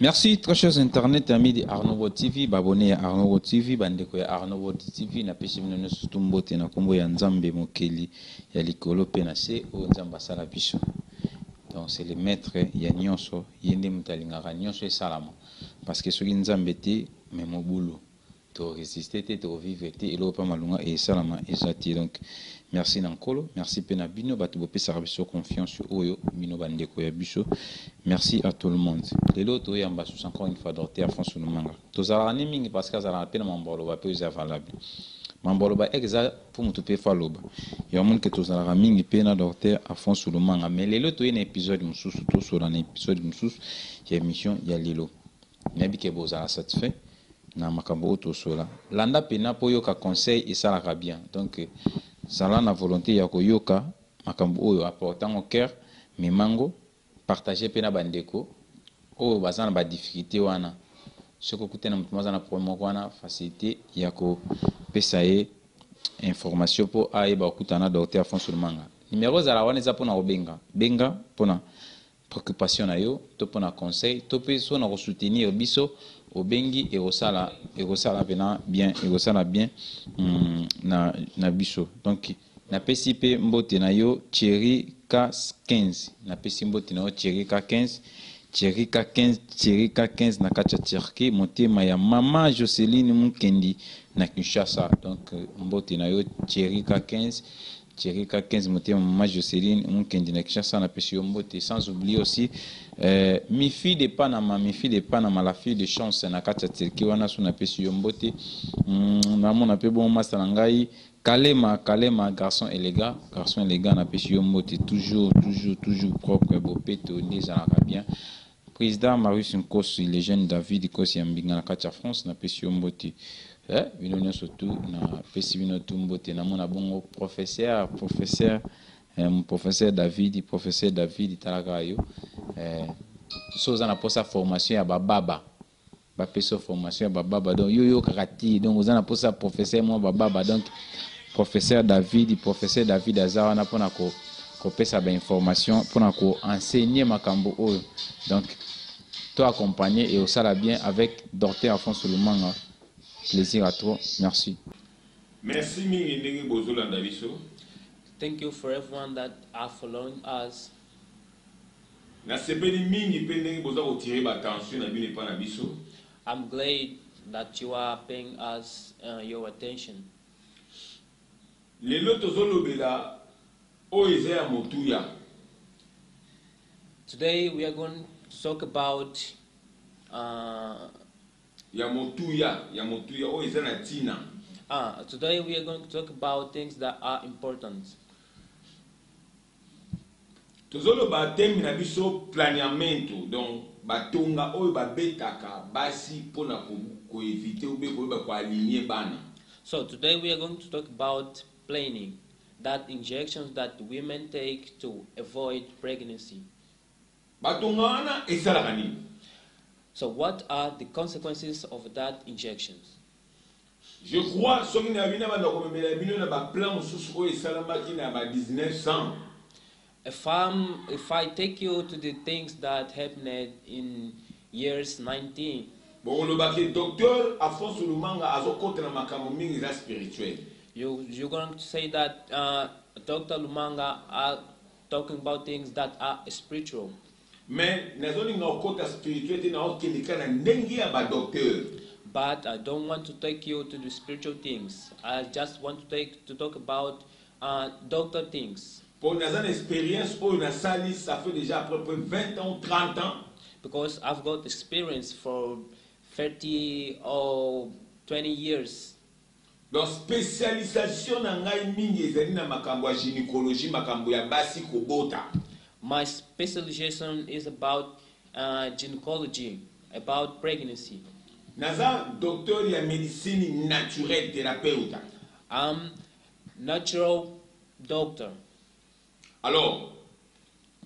Merci, très chers internet, amis de Arnaud TV, abonnez à Arnaud TV, bandeko ya Arnaud TV, na pesi mino sutumbote na kombo ya Nzambe mokeli ya likolo pe na se o Nzamba sala biso. Donc c'est le maître ya nyonso, yende mutalingaka nyonso esalama. Parce que soki Nzambe te memobulu, to résister te, to vivre te, elo pa malunga e salama ezati. Donc merci Nankolo, merci Pena Bino, batu bope sarabiso confiance sur Oyo, Bino bandeko ya biso. Merci à tout le monde. Les lots, oui, encore une fois, d'orter à fond sur le manga. Tous à l'année, mingi parce que ça a peine mon bolo, va peu valable. Mon bolo va exact pour me tuer faloba. Il y a un monde que tous à la mingi peine d'orter à fond sur le manga. Mais les lots, il y a un épisode de sous, tout sur un épisode de sous, il y a émission, il y a l'îlot. Mais bien que vous avez satisfait, na makambo auto sola. Landa pena Boyoka conseil et ça la bien. Donc, ça la volonté ya Boyoka, makambo oyo apportant au cœur, mes mango. Partager pena bandeko o bazana ba difficulté wana soko kutena mutu mazana problème wana facilité yako pesa ye information po ayeba kutana docteur Alphonse Lumanga numéro za la wana za pona obenga benga pona préoccupation na yo to pona conseil to pe so na soutenir biso obengi et osala pena bien et osala bien na biso donc na pesipe mbote na yo Thierry K15 na pesimbo tino Thierry K15 Thierry K15 na kacha Turquie motema ya mama Joseline Mukendi na Kinshasa. Donc mbote na yo Thierry K15 motema mama Joseline Mukendi na Kinshasa na pesio mbote, sans oublier aussi mi fille de Panama, la fille de chance na kacha Turquie wana so na pesio mbote na mona pe bon master ngai Kalema, garçon élégant, n'a pas toujours propre, beau pète, on bien. Président Marius Nkos, les jeunes David, Kosi Ambinga, la Katia France, n'a pas mbote. Une surtout, n'a pas mbote, n'a mon bon professeur David, Talagayo. Chose n'a pas sa formation à Bababa. Ba peso formation à Bababa, donc yo karati, donc vous en a pas sa professeur, moi Bababa, donc. Professeur David azala na pona ko pesa ba information pona ko enseigner makambo oyo. Donc toi accompagner et au sala bien avec Docteur Alphonse Lumanga. Plaisir à toi, merci. Merci mingi ndenge bozolanda biso. Thank you for everyone that are following us. Na sepeli mingi pe ndenge boza ko tirer ba attention na bino pa na biso. I'm glad that you are paying us your attention. Les lots tozolobela o ezaya motuya. Today we are going to talk about ya motuya o ezana tina. Today we are going to talk about things that are important. Tozoloba thème na biso planeamento, donc batonga oyo babetaka basi pona ko éviter ou be ko ba ko aligner bana. So today we are going to talk about planning, that injections that women take to avoid pregnancy. So what are the consequences of that injections? Je crois if I take you to the things that happened in years 19. Docteur Alphonse Lumanga azokota na makambo mingi za spirituel. You're going to say that Dr. Lumanga are talking about things that are spiritual. But I don't want to take you to the spiritual things. I just want to talk about doctor things. Because I've got experience for 30 or 20 years. Donc spécialisation na ngai mingi ezali na makambo ya gynécologie, makambo ya basi kobota. My specialization is about gynecology, about pregnancy. Naza docteur ya médecine naturelle thérapeute. Natural doctor. Alors,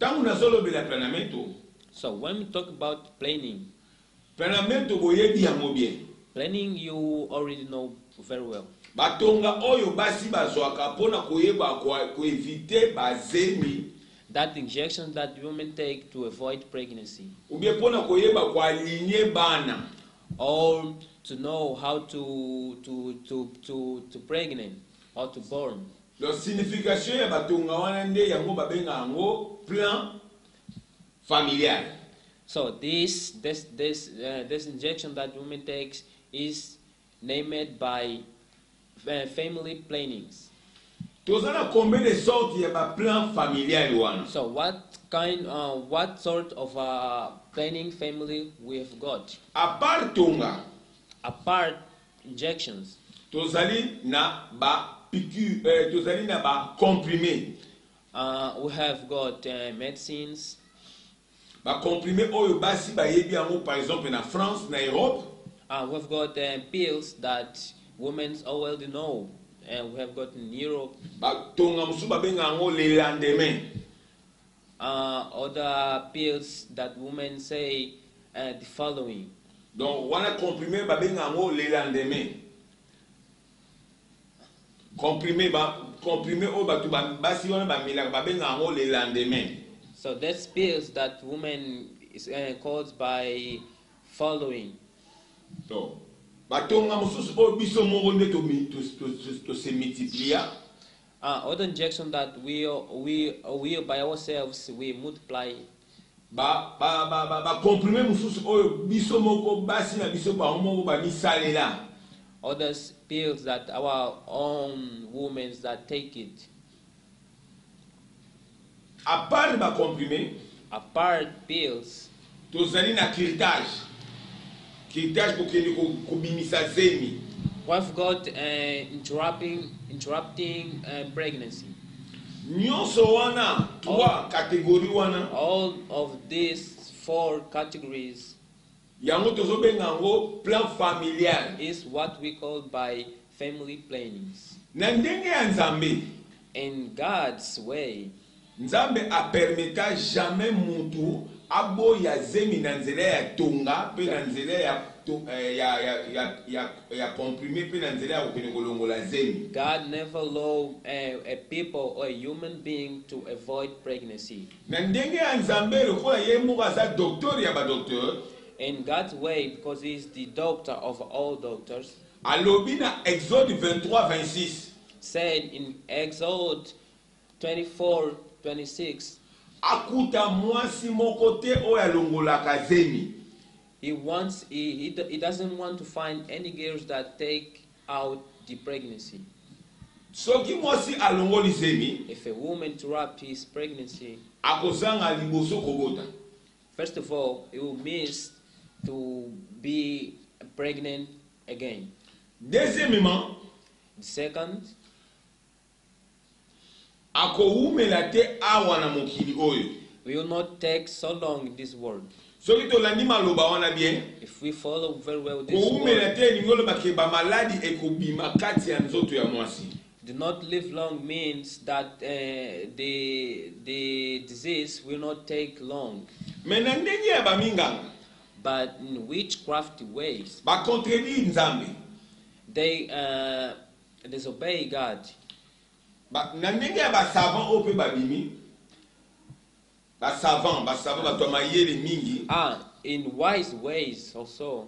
tangu nazolobela planamento. So when we talk about planning, planamento boyebi yango bien. Planning you already know very well. Batonga oyo basi bazwaka pona koyeba ko éviter bazemi That injections that women take to avoid pregnancy, ou bien pona koyeba ko aligner bana, or to know how to pregnant or to born. la signification ya batonga wana nde yango babenga yango plan familial. So this injection that women takes is named by family plannings. Tozana combien de sortes ya ba plan familial wana? So what sort of planning family we have got? Apart tonga, Apart injections, tozali na ba piqûre, tozali na ba comprimé. we have got medicines. Ba comprimé oyo basi ba yebi yango par exemple na France, na Europe. We've got pills that women already know, and we have got in Europe. Ba tonga musu ba benga yango le lendemain. Other pills that women say the following. Donc wana comprimé ba benga yango le lendemain. Comprimé oyo batu basi wana ba melaka ba benga yango le lendemain. So that's pills that women is called by following. So batonga mususu oyo biso moko nde to se multiplier. Other injection that we by ourselves we multiply. Ba comprimé mususu oyo biso moko basi na biso ba moko ba misalela. Others pills that our own women that take it. Apart ba comprimé, Apart pills, tozali na curetage. Curetage pour kende ko bimisa zemi. we've got interrupting pregnancy. Nyonso wana trois catégories wana. All of these 4 categories Yango tozobenga yango plan familial. is what we call by family plannings. Na ndenge ya Nzambe, In God's way, Nzambe apermeta jamais mutu aboya zemi na nzela ya tonga pe na nzela ya comprimé pe na nzela ya kokende kolongola zemi. God never allowed a people or a human being to avoid pregnancy. Na ndenge ya Nzambe lokola ye moko aza docteur ya ba docteur, In God's way, because He is the doctor of all doctors, alobi na Exode 23-26. said in Exodus 24:26, Akuta mwasi moko te oyo alongolaka zemi. he doesn't want to find any girls that take out the pregnancy. Soki mwasi alongoli zemi, If a woman interrupt his pregnancy, akozanga liboso kobota. first of all, he will miss to be pregnant again. Deuxièmement, Second, akowumela te awa na mokili oyo. we will not take so long in this world. Soki tolandi maloba wana bien, If we follow very well this kowumela word, te elingi oloba ke bamaladi ekobima kati ya nzoto ya mwasi. do not live long means that the disease will not take long. Me na ndenge ya baminganga, But in witchcraft ways, bacontredire Nzambe. they disobey God. Na ndenge ya basavant oyo mpe babimi, basavant bato ya mayele mingi, In wise ways also,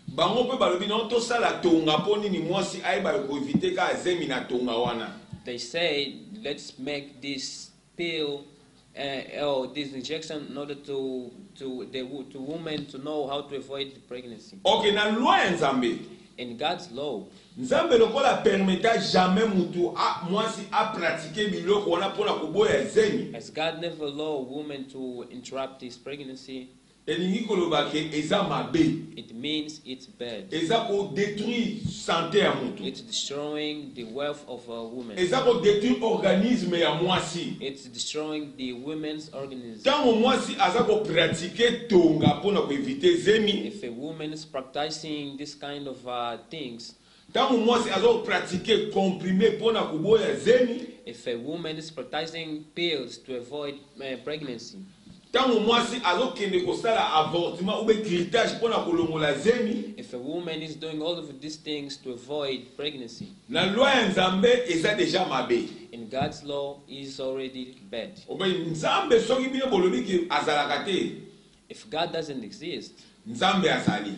bango mpe balobi na tosala tonga mpo nini mwasi ayeba koevite ka azemi na tonga wana. they say, let's make this pill or this injection in order to women to know how to avoid the pregnancy. Ok, na loi ya Nzambe, In God's law, Nzambe lokola permeta jamais mutu mwasi apratike biloko wana mpona koboya zemi, as God never allow women to interrupt this pregnancy, elingi koloba ke eza mabe, it means it's bad. eza kodétruire santé ya mutu, It's destroying the wealth of a woman. eza kodétruire organisme ya mwasi. It's destroying the woman's organism. Ntango mwasi aza kopratike tonga mpona koevite zemi, If a woman is practicing this kind of things, ntango mwasi aza kopratike comprime mpona koboya zemi, if a woman is practicing pills to avoid pregnancy, Tango mwasi azokende kosala avortement ou be curettage pona kolongola zemi. If a woman is doing all of these things to avoid pregnancy, Na loi ya Nzambe eza déjà mabe. in God's law is already bad. Obe Nzambe soki bino bolobi ki azalaka te. If God doesn't exist, Nzambe azali.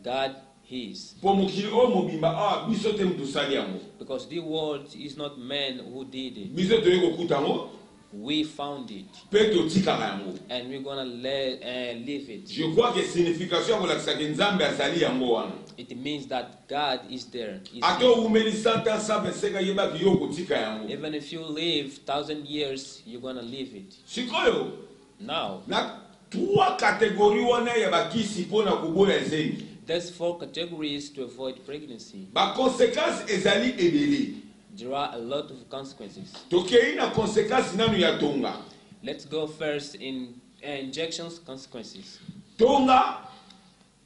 God is. Po mokili o mobimba biso te mutu sali yango. Because the world is not man who did it. Biso to yeko kutango. We found it. Pe to tikaka yango. And we're gonna leave it. Je crois que signification ko lakisa ke Nzambe azali yango wana. It means that God is there. Ato umeli 100 ans 125 yeba ki yo kotika yango. Even if you live 1,000 years, you're gonna leave it. Sikoyo. Now, Na 3 catégories wana ya bakisi pona kubola zemi. there's 4 categories to avoid pregnancy. Ba conséquences ezali ebele. There are a lot of consequences. Tokei na conséquences nanu ya tonga. Let's go first in injections consequences. Tonga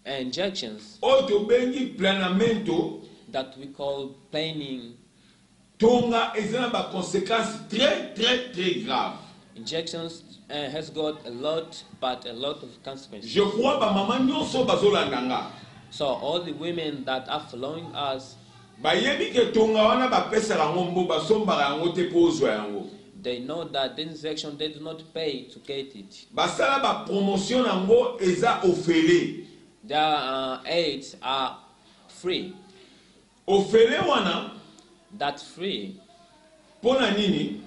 Injections oto bengi planamento. that we call planning. Tonga ezana ba conséquences très graves. Injections has got a lot, but a lot of consequences. Je crois ba mama nyonso bazolanda. So all the women that are following us, Bayebi ke tonga wana bapesa rango mbo basombaka yango te po ozwa yango. they know that this injection they do not pay to get it. Basala ba promotion yango eza ofele. Their aids are free. Ofele wana That's free. pona nini?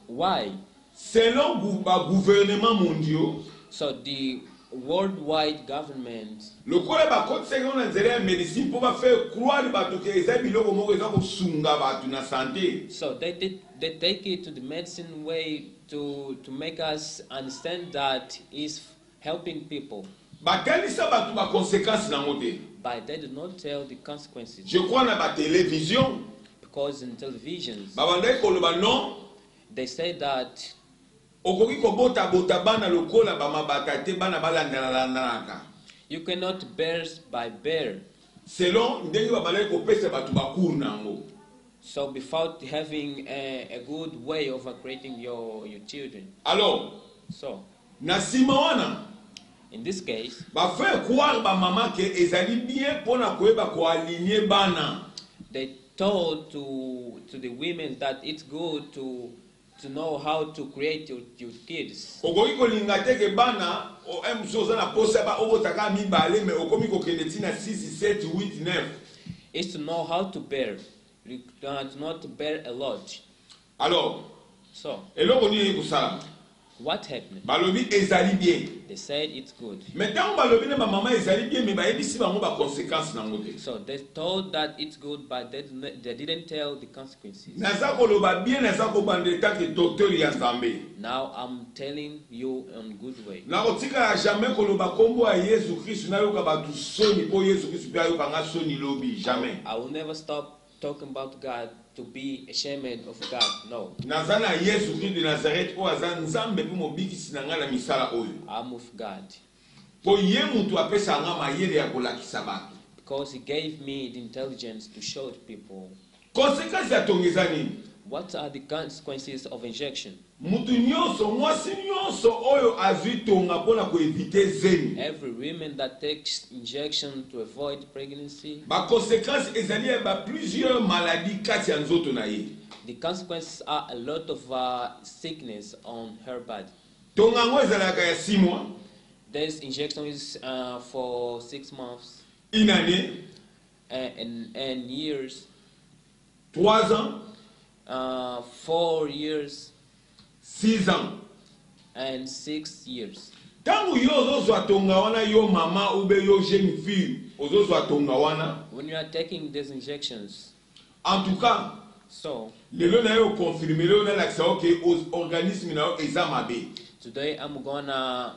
Why? Selon ba gouvernement mondiaux, So the worldwide government, lokola ba kote seka na nzela ya médecine po ba faire croire bato ke eza biloko moko eza kosunga bato na santé. so they take it to the medicine way to make us understand that is helping people, Batalisa bato ba conséquences nango te. but they do not tell the consequences. Je crois na ba télévision, Because in televisions, ba bandai koloba non, they say that okoki kobota bota bana lokola ba mabata te bana balandana landana. you cannot bear by bear. Selon ndenge ba bandai kopesa bato ba cours nango. So without having a good way of creating your children. Alors, So na sima wana in this case, ba faire croire ba maman ke ezali bien pona koyeba ko aligner bana. they told to the women that it's good to know how to create your kids. Okoki kolinga te ke bana o emsoza na posa ba obotaka mibale me okomi kokende tina 6 7 8 9. Is to know how to bear, not bear a lot. Alors, So eloko nini kusala? what happened? Balobi ezali bien. They said it's good. Maintenant balobi na ba maman ezali bien me ba yebisi bango ba conséquences nango te. So they told that it's good, but they didn't tell the consequences. Naza koloba bien naza ko bandeta ke docteur ya Nzambe. Now I'm telling you in good way. Na kotika ya jamais koloba kombo ya Yesu Christ na yoka batu soni po Yesu Christ pe yoka nga soni lobi jamais. I will never stop talking about God to be ashamed of God. No, Naza na Yesu Christ de Nazareth o aza Nzambe pe mobikisi na nga na misala oyo. I'm with God. Po ye mutu apesa nga mayele ya kolakisa bato. Because He gave me the intelligence to show the people Conséquence ya tongeza nini? what are the consequences of injection. Mutu nyonso mwasi nyonso oyo azwi tonga pona ko éviter zemi. Every woman that takes injection to avoid pregnancy, Ba conséquence ezali ya ba plusieurs maladies kati ya nzoto na ye. the consequences are a lot of sickness on her body. Tonga ngo ezalaka ya 6 mois, This injection is for 6 months une année, and years, 3 ans, 4 years 6 ans. and 6 years. Tangu yo ozozwa tonga wana yo mama ube yo jeune fille ozozwa tonga wana. When you are taking these injections, En tout cas, so lelo na yo confirmer lelo na lakisa ok organisme na yo eza mabe. today I'm gonna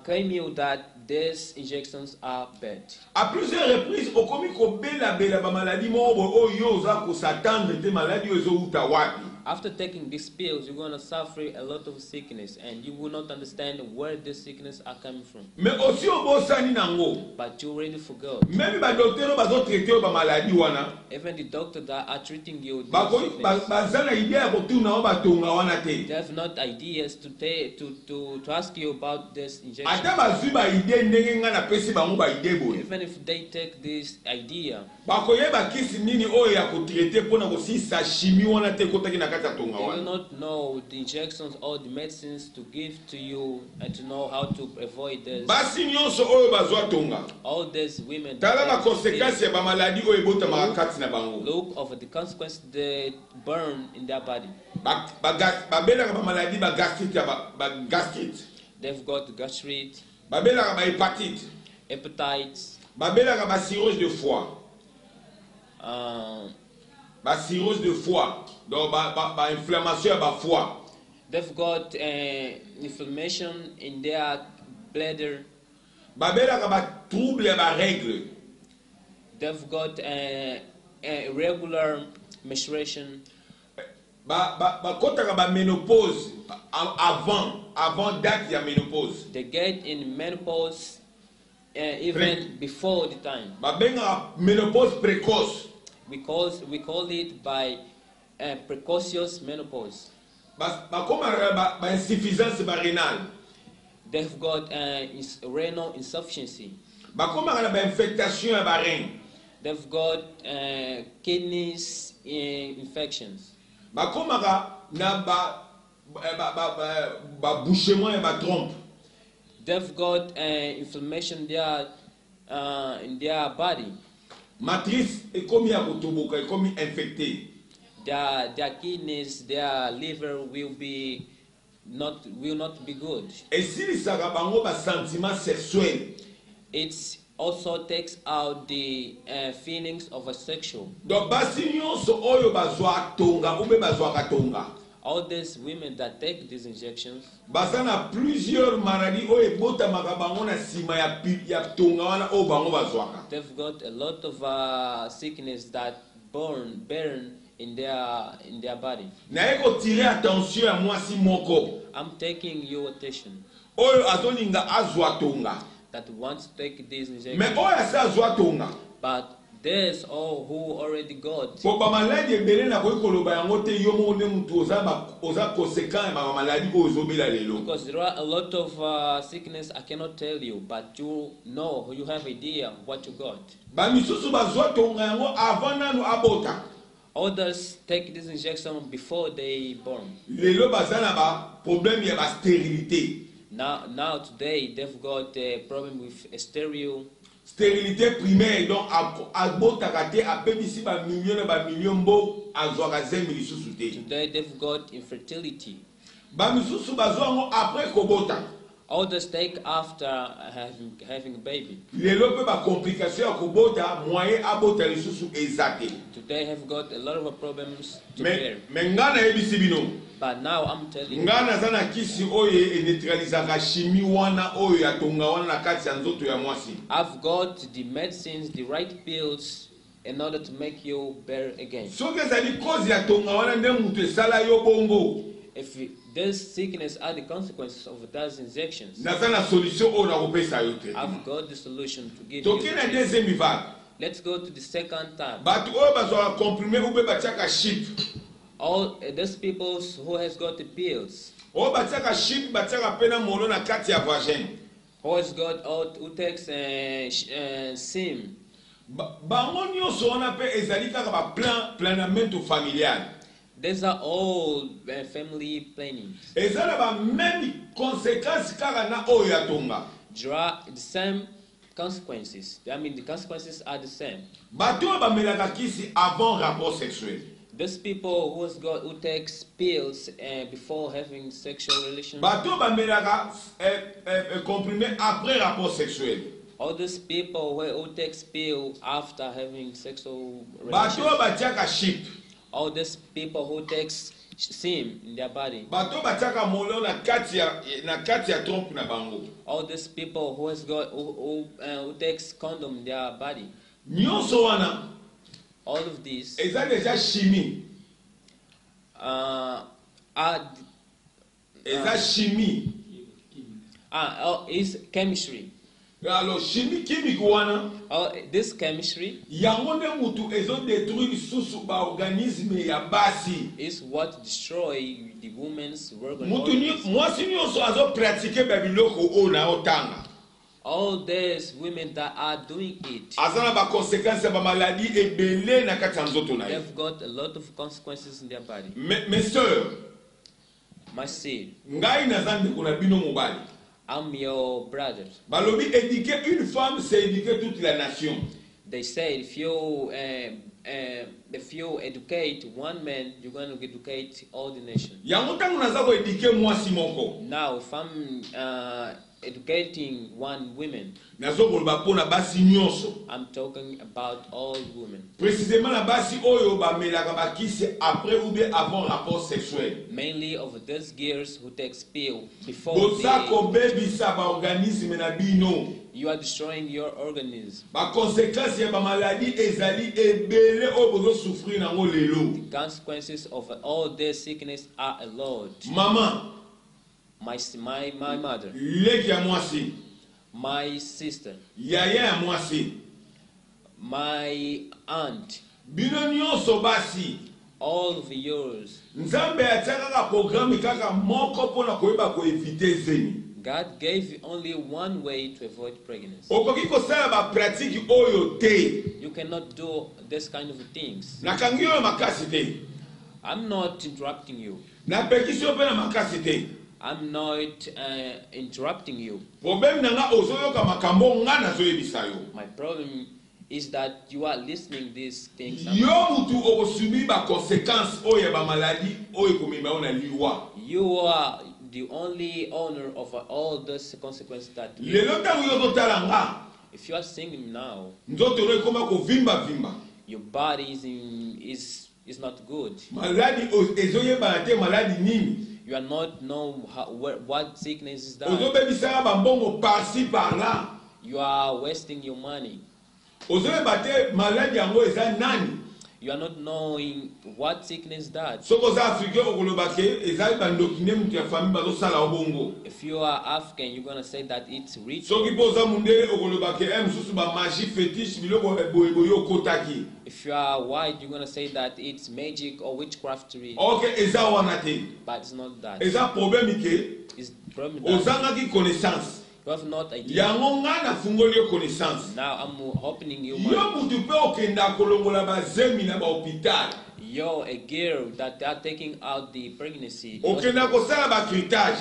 claim you that these injections are bad. À plusieurs reprises okomi ko bela ba maladie mo oyo oza ko s'attendre te maladie ozo uta wapi. After taking these pills, you're going to suffer a lot of sickness, and you will not understand where the sickness are coming from. Mais aussi obosani nango. But you already forgot. Même ba docteur bazo traiter ba maladie wana. Even the doctors that are treating you, bazana idea ko tuna o batonga wana te. they have not ideas to ask you about this injection. Ata bazwi ba idea ndenge nga na pesi bango ba idea boye. Even if they take this idea, bakoyeba kisi nini oyo ya ko traiter pona ko sisa chimie wana te ko taki na kati ya tonga they will wana. not know the injections or the medicines to give to you and to know how to avoid this. Basi nyonso oyo bazwa tonga. All these women. Tala ba conséquences ya ba maladie oyo ebota makati na bango. Look over the consequences they burn in their body. Babelaka ba maladie ba gastrite. They've got gastrite. Babelaka ba hépatite. Hepatitis. Babelaka ba cirrhose de foie. Ba cirrhose de foie. Donc ba inflammation ya ba foie. They've got inflammation in their bladder. Babelaka ba trouble ya ba règle. They've got irregular menstruation. Kotaka ba ménopause avant date ya ménopause. They get in menopause even before the time. Babenga ménopause précoce. We call it by precocious menopause. Bakoma ba insuffisance ba rénale. They've got renal insufficiency. Bakoma ba infectation ya ba rein. They've got kidneys infections. Bakoma na ba bouchement ya ba trompe. They've got inflammation there in their body. Matrice ekomi ya kotoboka ekomi infecté. Their kidneys, their liver will not be good. Esilisaka bango ba sentiment sexuel. It also takes out the feelings of a sexual. Donc basi nyonso oyo bazwa tonga ube bazwa katonga. All these women that take these injections, basana plusieurs maladies oyo ebota makabango na sima ya tonga wana oyo bango bazwaka. They've got a lot of sickness that burn in their body. Na eko tirer attention ya mwasi moko. I'm taking your attention. Oyo azoninga azwa tonga. That wants to take these injections. Mais oyo asa azwa tonga. But there's all who already got. Po ba maladie ebele na koyi koloba yango te yo mo ne mutu oza conséquent ba maladie oyo zobela lelo. Because there are a lot of sickness I cannot tell you, but you know, you have idea what you got. Ba misusu bazwa tonga yango avant nanu abota. Others take this injection before they born. Lelo bazana ba problème ya ba stérilité. Now today they've got a problem with stérilité primaire, donc abotaka te apebisi ba million mbo azwaka zembi lisusu te. Today they've got infertility. Ba misusu bazwango après kobota. Others take after having a baby. Lelo pe ba complication ya kobota moyen abota lisusu ezate. Today have got a lot of problems to bear. Mais ngana ebisi bino. But now I'm telling you. Ngana zana kisi oye neutralisaka chimie wana oyo ya tonga wana na kati ya nzoto ya mwasi. I've got the medicines, the right pills in order to make you better again. Soki ezali cause ya tonga wana nde mutu esala yo bongo. If this sickness are the consequences of those injections, nazana solution oyo nakopesa yo te. I've got the solution to give you. Toke na deuxième vague. Let's go to the second tab. Batu oyo bazwaka comprimé ube batiaka chip. All those people who has got the pills. Oyo batiaka chip batiaka pena molo na kati ya vagin. Who has got who takes sim. Bango nyonso wana pe ezali kaka ba planamento familial. These are all family planning. Ezala ba même conséquences kaka na oyo ya tonga. The same consequences. I mean, the consequences are the same. Bato bamelaka kisi avant rapport sexuel. Those people who takes pills before having sexual relations. Bato bamelaka comprimé après rapport sexuel. All those people who takes pills after having sexual relations. Bato batiaka chip. All these people who takes sim in their body. Bato batiaka molo na kati ya trompe na bango. All these people who takes condom in their body. Nyonso wana. All of these. Eza déjà chimie. eza chimie. Is chemistry. Alors chimie chimique wana. This chemistry. Yango nde mutu ezo détruire susu ba organisme ya basi. Is what destroy the woman's organ. Mutu ni mwasi nyonso azo pratiquer ba biloko o na otanga. All these women that are doing it, azala ba conséquences ba maladie ebele na kati ya nzoto na ye. they've got a lot of consequences in their body. Mes sœurs, My seed, ngai nazandi kuna bino mobali. I'm your brother. Balobi éduquer une femme, c'est éduquer toute la nation. They say if you educate one man, you're going to educate all the nation. Yango tangu naza ko éduquer mwasi moko. Now, if I'm educating one woman, Nazo koloba pona basi nyonso. I'm talking about all women. Précisément la basi oyo ba melaka bakisi après ou bien avant rapport sexuel. Mainly of those girls who take pill before Boza ko baby sa ba organisme na bino. you are destroying your organism. Ba conséquence ya ba maladie ezali ebele o bozo souffrir nango lelo. The consequences of all this sickness are a lot. Maman, My mother, leki ya mwasi, my sister, yaya ya mwasi, my aunt, bino nyonso basi. all of yours. Nzambe atiaka ka programme kaka moko pona koyeba ko éviter zeni. God gave you only one way to avoid pregnancy. Okoki kosala ba pratique oyo te. You cannot do this kind of things. Nakangi yo makasi te. I'm not interrupting you. Na pekisi yo pe na makasi te. I'm not interrupting you. Problème nanga ozoyoka makambo nga nazoyebisa yo. My problem is that you are listening these things. Yo mutu okosubi ba conséquence oyo ba maladie oyo komema ona liwa. You are the only owner of all those consequences that Lelo tangu yo totala nga. if you are singing now, Nzoto no ekoma ko vimba vimba. your body is not good. Maladie ezoyeba te maladie nini. You are not know what sickness is that. Ozobebisa ba mbongo par-ci par-là. You are wasting your money. Ozoyeba te maladie yango eza nani. You are not knowing what sickness that. Soko za Afrique okoloba ke ezali bandokine mutu ya famille bazosala obongo. If you are African, you're gonna say that it's rich. Soki poza mundele okoloba ke mususu ba magie fétiche biloko boyeboyo kotaki. If you are white, you're gonna say that it's magic or witchcraftery. Okay, eza wana te. But it's not that. Eza problème ke It's problem that ozangaki connaissance. you have not idea. Yango nga na fungoli yo connaissance. Now I'm opening your Yo mind. mutu pe okenda kolongola ba zemi na ba hôpital. You're a girl that they are taking out the pregnancy. Okenda kosala ba critage.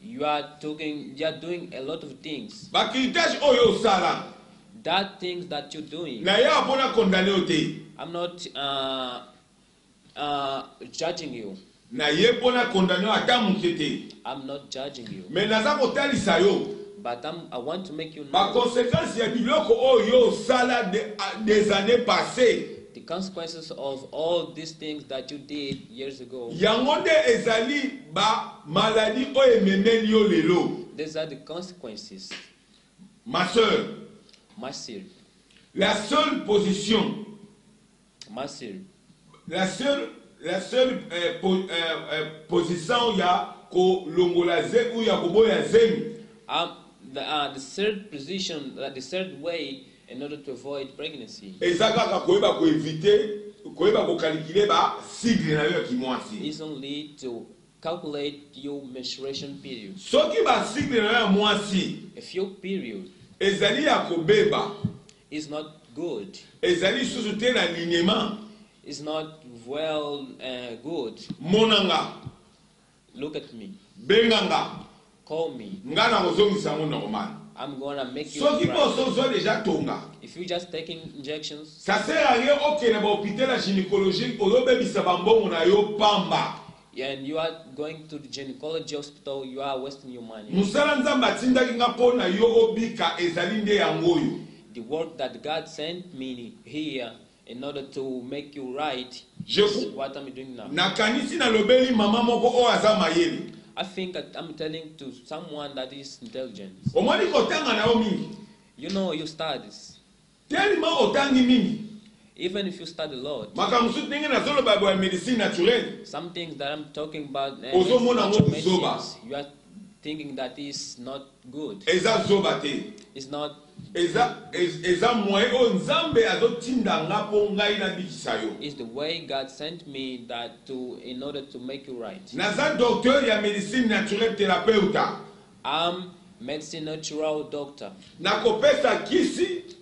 You are doing a lot of things. Ba critage oyo osala. That things that you're doing. Na ya apona condamner ote. I'm not judging you. Na ye pona condamner ata mukete. I'm not judging you. Mais naza kotalisa yo. But I want to make you Ba know conséquence ya biloko oyo osala des années passées. the consequences of all these things that you did years ago. Yango nde ezali ba maladie oyo ememeli yo lelo. These are the consequences. Ma sœur, My sir, la seule position, la seule position ya ko longola ze ou ya koboya zemi. the third position, the third way in order to avoid pregnancy Ezaka koyeba ko éviter, koyeba ko calculer ba sigle na yo ki mwasi. is only to calculate your menstruation period. Soki ba sigle na yo mwasi, If your period ezali ya kobeba, is not good, ezali susu te na alignement. is not well good, Monanga, look at me, benganga, call me. nga na kozongisa ngo normal. I'm gonna make you Soki cry. poso zo déjà tonga. If you just taking injections, Ça sert à rien okende ba hôpital gynécologique ozobebisa bambongo na yo pamba. and you are going to the gynecology hospital, you are wasting your money. Musala nzamba atindaki nga mpona yo obika ezali nde yango oyo. The work that God sent me here in order to make you right Je is vous- what I'm doing now. Nakanisi na lobeli mama moko oyo aza mayele. I think that I'm telling to someone that is intelligent. Omoni kotanga na yo mingi. You know your studies. Tellement otangi mingi. Even if you study a lot, some things that I'm talking about, natural medicines, you are thinking that is not good. It's not. It's the way God sent me that in order to make you right. I'm medicine natural doctor.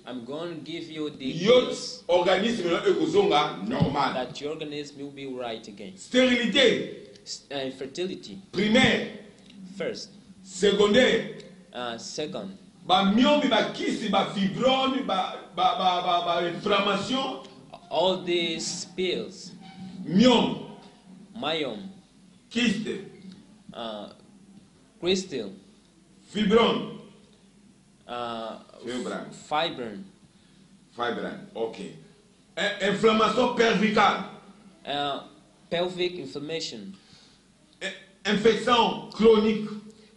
I'm going to give you the pills that your organism will be right again. Fertility. Primaire. First. Secondaire. Second. Inflammation. All these pills. Myome. Kyste. Crystal. Fibron. Fibrin. Okay. Inflammation cervicale. Pelvic inflammation. Infection chronique.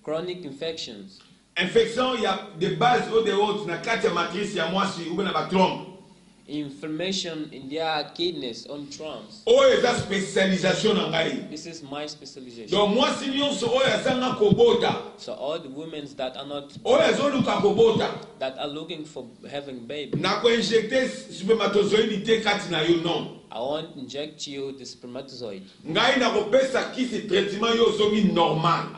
Chronic infections. Infection, il y a des bases ou des autres, na quatre matrices, il y a mwasi ou bien na trompe. Inflammation in their kidneys on tromps. Oh, c'est la spécialisation na ngai. This is my specialization. Donc mwasi nyonso oyo asanga kobota. So all the women that are not that are looking for having baby. Na ko injecter spermatozoïde te kati na yo non. I won't inject you the spermatozoid. Ngai na ko pesa kisi traitement yo zongi normal.